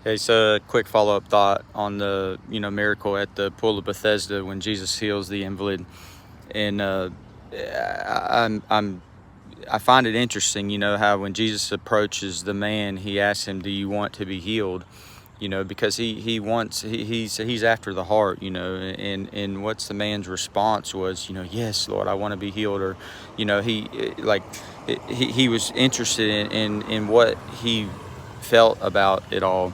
Okay, so a quick follow-up thought on the miracle at the pool of Bethesda when Jesus heals the invalid, and I'm I find it interesting, how when Jesus approaches the man, he asks him, "Do you want to be healed?" Because he wants he's after the heart, and what's the man's response was, "Yes, Lord, I want to be healed," or he like he was interested in what he felt about it all,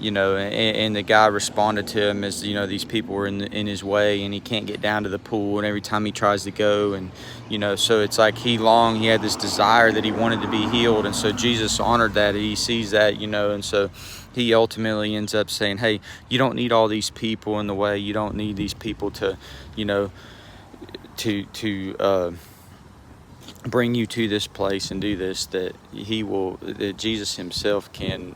and the guy responded to him as, these people were in his way and he can't get down to the pool, and every time he tries to go, and so it's like he had this desire that he wanted to be healed, and so Jesus honored that. He sees that, and so he ultimately ends up saying, hey, you don't need all these people in the way. You don't need these people to to bring you to this place and do this, that Jesus himself can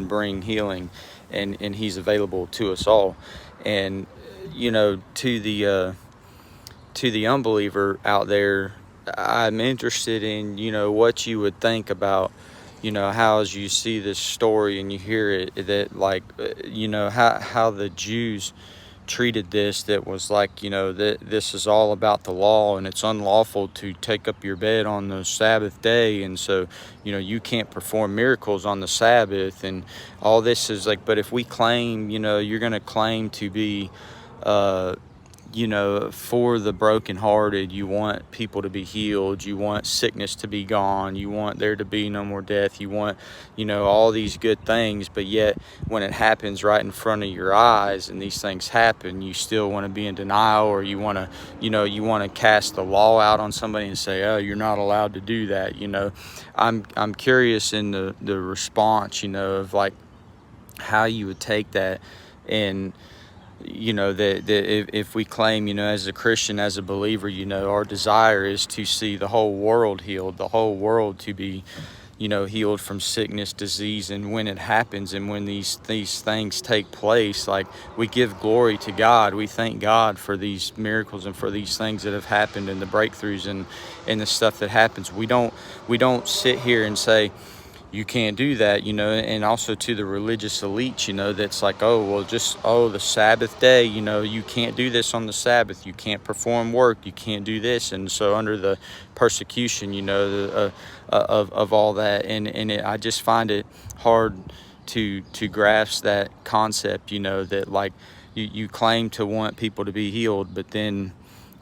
bring healing, and he's available to us all. And to the unbeliever out there, I'm interested in what you would think about how, as you see this story and you hear it, that how the Jews treated this, that was like, that this is all about the law, and it's unlawful to take up your bed on the Sabbath day, and so you can't perform miracles on the Sabbath, and all this is like, but if we claim, you're going to claim to be for the brokenhearted, you want people to be healed, you want sickness to be gone, you want there to be no more death, you want, all these good things, but yet when it happens right in front of your eyes and these things happen, you still want to be in denial, or you want to, you want to cast the law out on somebody and say, oh, you're not allowed to do that. I'm curious in the response, of like how you would take that, and that if we claim, as a Christian, as a believer, our desire is to see the whole world healed, the whole world to be, healed from sickness, disease, and when it happens and when these things take place, like, we give glory to God. We thank God for these miracles and for these things that have happened, and the breakthroughs and the stuff that happens. We don't sit here and say, you can't do that, and also to the religious elite, that's like, oh, well, the Sabbath day, you can't do this on the Sabbath. You can't perform work. You can't do this. And so under the persecution, of all that, I just find it hard to grasp that concept, that like you claim to want people to be healed, but then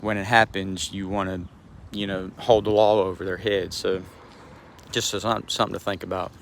when it happens, you want to, hold the law over their heads. So just something to think about.